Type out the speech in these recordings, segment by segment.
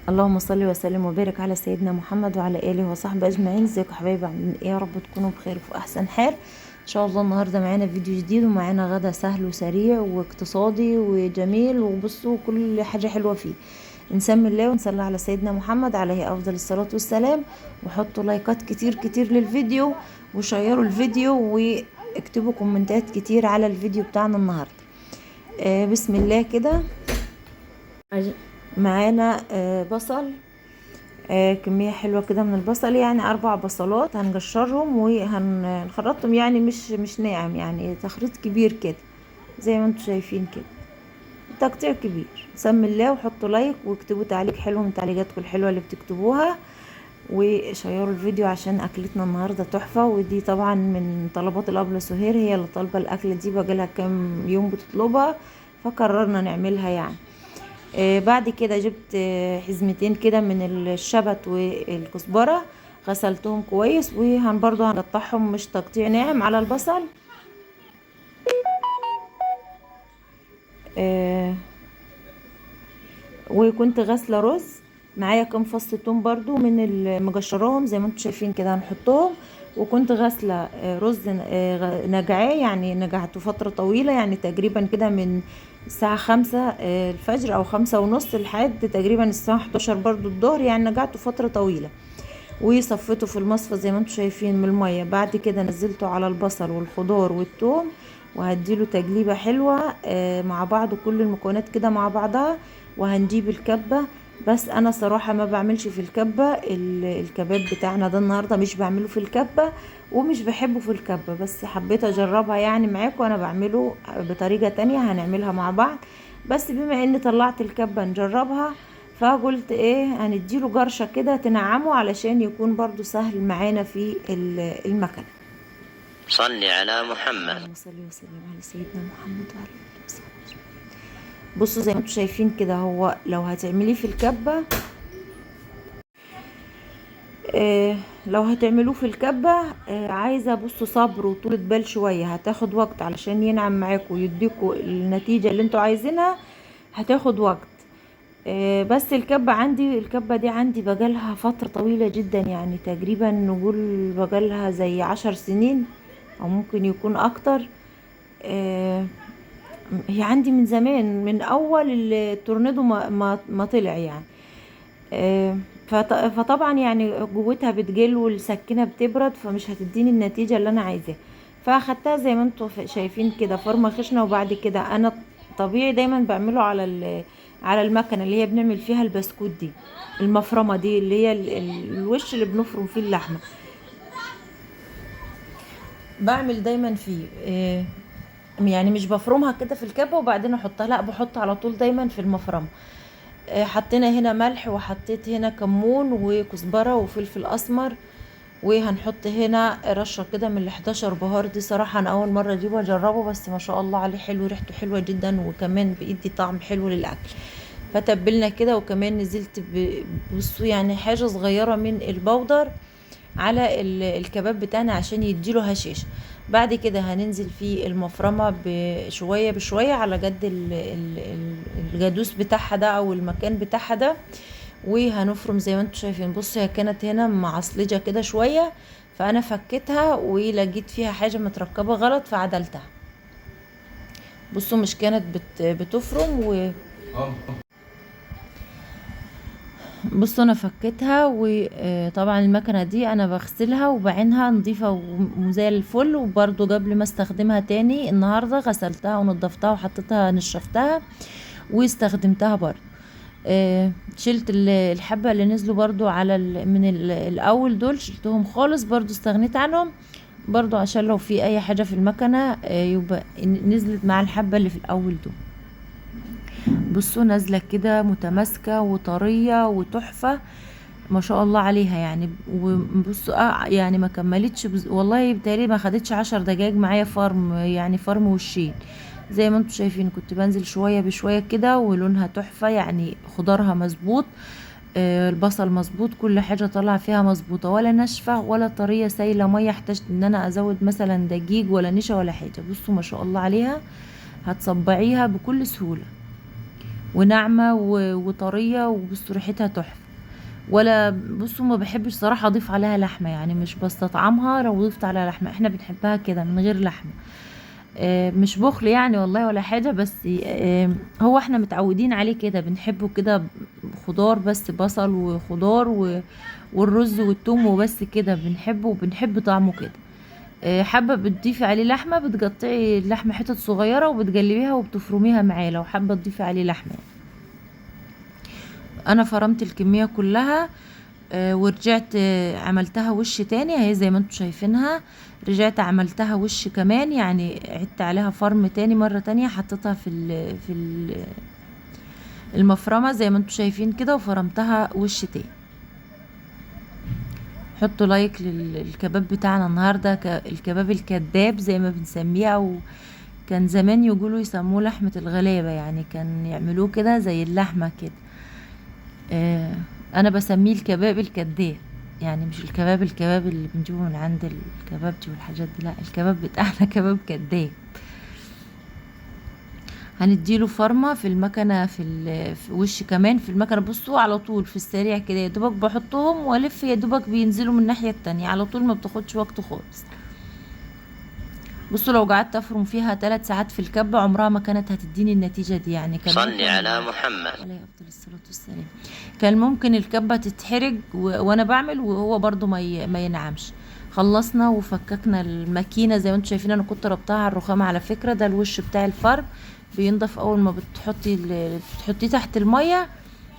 اللهم صل وسلم وبارك على سيدنا محمد وعلى اله وصحبه اجمعين. ازيكم يا حبايبي، عاملين ايه؟ يا رب تكونوا بخير وفي احسن حال ان شاء الله. النهارده معانا فيديو جديد ومعانا غدا سهل وسريع واقتصادي وجميل، وبصوا كل حاجه حلوه فيه. نسمي الله ونصلي على سيدنا محمد عليه افضل الصلاه والسلام، وحطوا لايكات كتير كتير للفيديو، وشيروا الفيديو، واكتبوا كومنتات كتير على الفيديو بتاعنا النهارده. بسم الله كده. معانا بصل، كمية حلوة كده من البصل، يعني 4 بصلات هنقشرهم وهنخرطهم، يعني مش ناعم، يعني تخريط كبير كده زي ما انتم شايفين كده، تقطيع كبير. سمي الله وحطوا لايك واكتبوا تعليق حلو من تعليقاتكم الحلوة اللي بتكتبوها، وشيروا الفيديو عشان اكلتنا النهاردة تحفة. ودي طبعا من طلبات الأبلة سهير، هي اللي طالبة الأكلة دي، بقالها كام يوم بتطلبها فقررنا نعملها يعني. بعد كده جبت حزمتين كده من الشبت والكزبرة، غسلتهم كويس، برضو هنقطعهم مش تقطيع ناعم على البصل. آه، وكنت غاسله رز، معايا كام فص توم برضو من مجشراهم زي ما انتم شايفين كده هنحطهم. وكنت غاسله رز نجعاه، يعني نجعته فتره طويله، يعني تقريبا كده من الساعه 5 الفجر او 5:30 لحد تقريبا الساعه 11 برضو الظهر، يعني نجعته فتره طويله. وصفيته في المصفى زي ما انتم شايفين من الميه. بعد كده نزلته على البصل والخضار والثوم، وهديله تجليبه حلوه مع بعض، كل المكونات كده مع بعضها. وهنجيب الكبه، بس انا صراحه ما بعملش في الكبه. الكباب بتاعنا ده النهارده مش بعمله في الكبه، ومش بحبه في الكبه، بس حبيت اجربها يعني معاكم. انا بعمله بطريقه تانية هنعملها مع بعض، بس بما اني طلعت الكبه نجربها، فقلت ايه هنديله جرشة كده تنعمه علشان يكون برضو سهل معانا في المكنة. صل على محمد. اللهم صل وسلم على سيدنا محمد وعلى اله وصحبه أجمعين. بصوا زي ما انتم شايفين كده، هو لو هتعمليه في الكبة، لو هتعملوه في الكبة عايزة بصوا صبر وطولة بال شوية، هتاخد وقت علشان ينعم معاكم ويديكوا النتيجة اللي انتوا عايزينها، هتاخد وقت. بس الكبة دي عندي بقالها فترة طويلة جدا، يعني تقريبا نقول بقالها زي 10 سنين او ممكن يكون اكتر. آه، هي عندي من زمان، من اول التورنيدو ما طلع يعني. فطبعا يعني جوتها بتجل والسكينة بتبرد، فمش هتديني النتيجة اللي انا عايزاها. فاخدتها زي ما انتوا شايفين كده فرمة خشنة. وبعد كده انا طبيعي دايما بعمله على المكنة اللي هي بنعمل فيها البسكوت دي، المفرمة دي اللي هي الوش اللي بنفرم فيه اللحمة، بعمل دايما فيه يعني مش بفرمها كده في الكبة وبعدين احطها، لا بحط على طول دايما في المفرمة. حطينا هنا ملح، وحطيت هنا كمون وكزبرة وفلفل اسمر، وهنحط هنا رشة كده من ال11 بهار. دي صراحة انا اول مرة اجيبه اجربه، بس ما شاء الله عليه حلو، ريحته حلوة جدا، وكمان بيدي طعم حلو للاكل. فتبلنا كده، وكمان نزلت بصوا يعني حاجة صغيرة من البودر على الكباب بتاعنا عشان يديله هشاشه. بعد كده هننزل في المفرمة بشوية بشوية على قد الجادوس بتاعها ده او المكان بتاعها ده، وهنفرم زي ما انتم شايفين. بصوا هي كانت هنا معصلجة كده شوية، فانا فكيتها ولقيت فيها حاجة متركبة غلط فعدلتها. بصوا مش كانت بتفرم بصوا انا فكيتها، وطبعا المكنه دي انا بغسلها وبعينها نظيفه وزي الفل. وبرضو قبل ما استخدمها تاني النهارده غسلتها ونضفتها وحطيتها نشفتها واستخدمتها برضو. شلت الحبه اللي نزلوا برضو على من الاول دول، شلتهم خالص، برضو استغنيت عنهم برضو عشان لو في اي حاجه في المكنه يبقى نزلت مع الحبه اللي في الاول دول. بصوا نازله كده متماسكه وطريه وتحفه ما شاء الله عليها يعني. وبصوا يعني ما كملتش والله بتهيألي ما خدتش 10 دقايق معايا فرم، يعني فرم وشين زي ما انتم شايفين. كنت بنزل شويه بشويه كده، ولونها تحفه، يعني خضارها مظبوط، البصل مظبوط، كل حاجه طالعه فيها مظبوطه، ولا ناشفه ولا طريه سايله ميه احتجت ان انا ازود مثلا دقيق ولا نشا ولا حاجه. بصوا ما شاء الله عليها، هتصبعيها بكل سهوله. وناعمة وطرية، وبصوا ريحتها تحفة. ولا بصوا ما بحبش صراحة اضيف عليها لحمة، يعني مش بستطعمها لو ضفت عليها لحمة، احنا بنحبها كده من غير لحمة. مش بخل يعني والله ولا حاجة، بس هو احنا متعودين عليه كده، بنحبه كده خضار بس، بصل وخضار والرز والثوم وبس كده بنحبه، وبنحب طعمه كده. حابة بتضيفي عليه لحمة، بتقطعي اللحمة حتت صغيرة وبتجلبيها وبتفرميها معاه لو حابة تضيفي عليه لحمة. انا فرمت الكمية كلها. ورجعت عملتها وش تاني اهي زي ما انتم شايفينها. رجعت عملتها وش كمان، يعني عدت عليها فرم تاني مرة تانية، حطيتها المفرمة زي ما انتم شايفين كده، وفرمتها وش تاني. حطوا لايك للكباب بتاعنا النهاردة، الكباب الكداب زي ما بنسميه، او كان زمان يقولوا يسموه لحمة الغلابة، يعني كان يعملوه كده زي اللحمة كده. انا بسميه الكباب الكداب، يعني مش الكباب اللي بنجيبه من عند الكبابجي والحاجات دي، لا الكباب بتاعنا كباب كداب. هنديله فرمة في المكنة، في وش كمان في المكنة. بصوا على طول في السريع كده، يا دوبك بحطهم والف، يا دوبك بينزلوا من الناحية التانية على طول، ما بتاخدش وقت خالص. بصوا لو قعدت افرم فيها 3 ساعات في الكبة عمرها ما كانت هتديني النتيجة دي، يعني كان صل ممكن على محمد. عليه افضل الصلاة والسلام. كان ممكن الكبة تتحرج وانا بعمل، وهو برضو ما ينعمش. خلصنا وفككنا الماكينة زي ما انتم شايفين، انا كنت ربطها على الرخامة على فكرة. ده الوش بتاع الفرن بينضف اول ما بتحطيه تحت المية،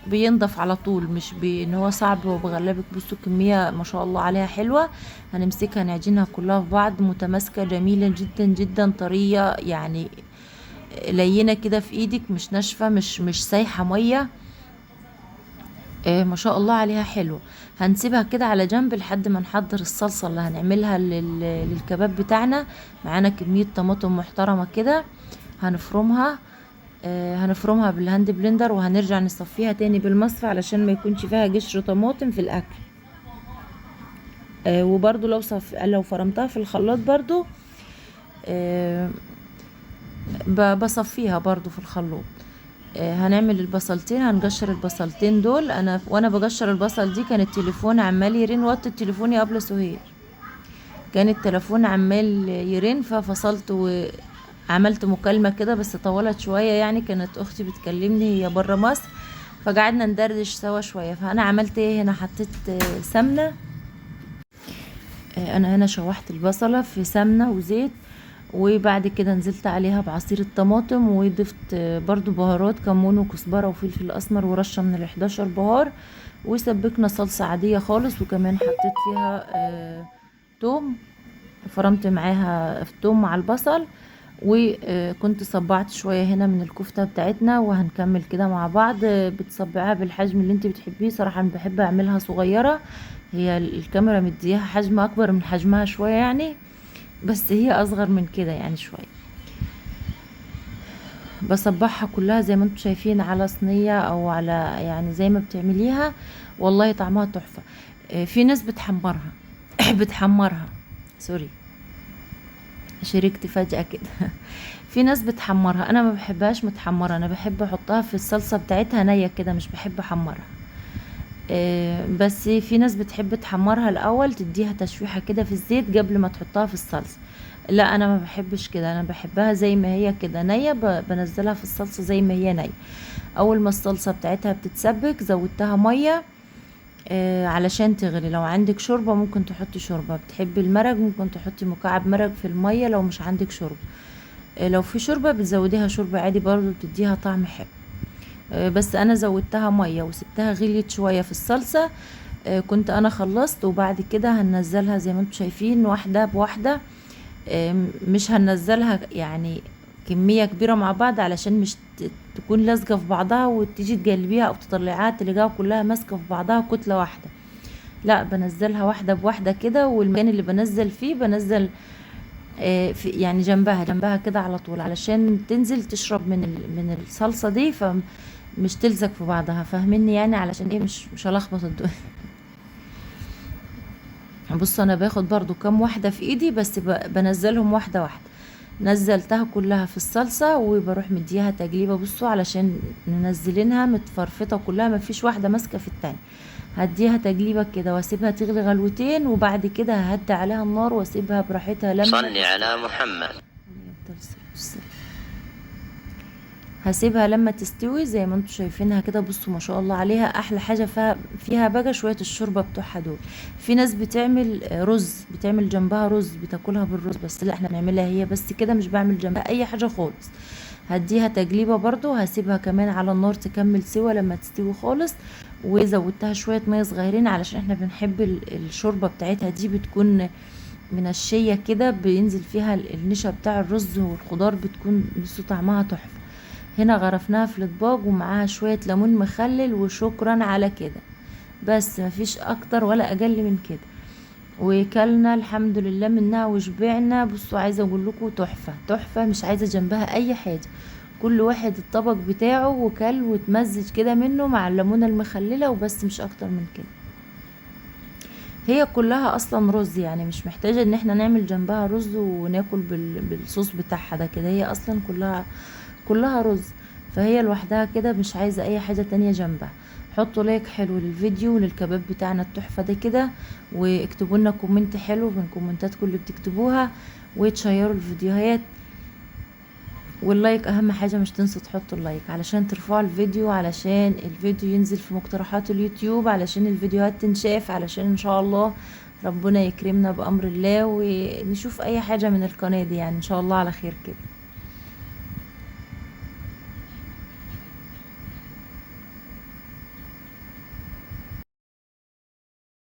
بينضف على طول، مش ان هو صعب وبغلبك. بصوا كمية ما شاء الله عليها حلوة. هنمسكها نعجنها كلها في بعض، متماسكة جميلة جدا جدا، طرية يعني، لينة كده في ايدك، مش ناشفة، مش سايحة مية. ما شاء الله عليها حلو. هنسيبها كده على جنب لحد ما نحضر الصلصة اللي هنعملها للكباب بتاعنا. معانا كمية طماطم محترمة كده، هنفرمها. هنفرمها بالهاند بلندر، وهنرجع نصفيها تاني بالمصفى علشان ما يكونش فيها قشر طماطم في الاكل. وبرضو لو فرمتها في الخلاط برضو بصفيها برضو في الخلاط. هنعمل البصلتين، هنقشر البصلتين دول. وانا بقشر البصل دي كان التليفون عمال يرن، وقت التليفون يا ابله سهير، كان التليفون عمال يرن، ففصلت وعملت مكالمة كده بس طولت شوية، يعني كانت اختي بتكلمني، هي برا مصر، فقعدنا ندردش سوا شوية. فانا عملت ايه هنا، حطيت سمنة. انا هنا شوحت البصلة في سمنة وزيت، وبعد كده نزلت عليها بعصير الطماطم، وضفت برضو بهارات، كمون وكزبرة وفلفل اسمر ورشة من ال11 بهار، وسبكنا صلصة عادية خالص. وكمان حطيت فيها توم، فرمت معاها الثوم مع البصل. وكنت صبعت شوية هنا من الكفتة بتاعتنا، وهنكمل كده مع بعض. بتصبعها بالحجم اللي انت بتحبيه، صراحة انا بحب اعملها صغيرة، هي الكاميرا مديها حجم اكبر من حجمها شوية يعني، بس هي اصغر من كده يعني شوية. بصبعها كلها زي ما انتم شايفين على صينية او على، يعني زي ما بتعمليها، والله طعمها تحفة. في ناس بتحمرها بتحمرها، سوري شركت فجأة كده في ناس بتحمرها، انا ما بحبهاش متحمرة، انا بحب احطها في الصلصة بتاعتها نية كده، مش بحب احمرها. بس في ناس بتحب تحمرها الاول، تديها تشويحة كده في الزيت قبل ما تحطها في الصلصة. لا انا ما بحبش كده، انا بحبها زي ما هي كده نية، بنزلها في الصلصة زي ما هي نية. اول ما الصلصة بتاعتها بتتسبك زودتها مية علشان تغلي. لو عندك شوربة ممكن تحطي شوربة، بتحبي المرق ممكن تحطي مكعب مرق في المية لو مش عندك شوربة. لو في شوربة بتزوديها شوربة عادي برضو، بتديها طعم حلو. بس انا زودتها مية وسبتها غليت شوية في الصلصة. كنت انا خلصت، وبعد كده هننزلها زي ما انتم شايفين واحدة بواحدة. مش هننزلها يعني كمية كبيرة مع بعض، علشان مش تكون لازقة في بعضها، وتيجي تقلبيها او تطلعيها تلاقيها كلها ماسكة في بعضها كتلة واحدة. لا بنزلها واحدة بواحدة كده، والمكان اللي بنزل فيه بنزل في يعني جنبها كده على طول، علشان تنزل تشرب من الصلصة دي، فمش تلزق في بعضها، فاهميني يعني، علشان ايه مش هلخبط الدنيا. بص انا باخد برضو كام واحدة في ايدي، بس بنزلهم واحدة واحدة. نزلتها كلها في الصلصة وبروح مديها تجليبة. بصوا علشان ننزلينها متفرفطة كلها، مفيش واحدة ماسكة في التانية. هديها تجليبة كده واسيبها تغلي غلوتين، وبعد كده ههدي عليها النار واسيبها براحتها لما صل على محمد. هسيبها لما تستوي زي ما انتم شايفينها كده. بصوا ما شاء الله عليها. احلى حاجه فيها بقى شويه الشوربه بتوعها دول. في ناس بتعمل رز، بتعمل جنبها رز، بتاكلها بالرز، بس لا احنا بنعملها هي بس كده، مش بعمل جنبها اي حاجه خالص. هديها تجليبه برضو، هسيبها كمان على النار تكمل سوا لما تستوي خالص. وزودتها شويه ميه صغيرين علشان احنا بنحب الشوربه بتاعتها دي بتكون منشيه كده، بينزل فيها النشا بتاع الرز والخضار، بتكون بصوا طعمها تحفه. هنا غرفناها في الاطباق ومعاها شوية ليمون مخلل، وشكرا على كده. بس مفيش اكتر ولا اقل من كده. وكلنا الحمد لله منها وشبعنا. بصوا عايزه اقول لكم تحفه تحفه، مش عايزه جنبها اي حاجه. كل واحد الطبق بتاعه وكل وتمزج كده منه مع الليمونه المخلله وبس، مش اكتر من كده. هي كلها اصلا رز، يعني مش محتاجه ان احنا نعمل جنبها رز وناكل بالصوص بتاعها ده كده. هي اصلا كلها رز، فهي لوحدها كده، مش عايزة اي حاجة تانية جنبها. حطوا لايك حلو للفيديو وللكباب بتاعنا التحفة ده كده، واكتبوا لنا كومنت حلو من كومنتاتكم اللي بتكتبوها، وتشيروا الفيديوهات. واللايك اهم حاجة، مش تنسوا تحطوا اللايك علشان ترفعوا الفيديو، علشان الفيديو ينزل في مقترحات اليوتيوب، علشان الفيديوهات تنشاف، علشان ان شاء الله ربنا يكرمنا بأمر الله ونشوف اي حاجة من القناة دي، يعني ان شاء الله على خير كده.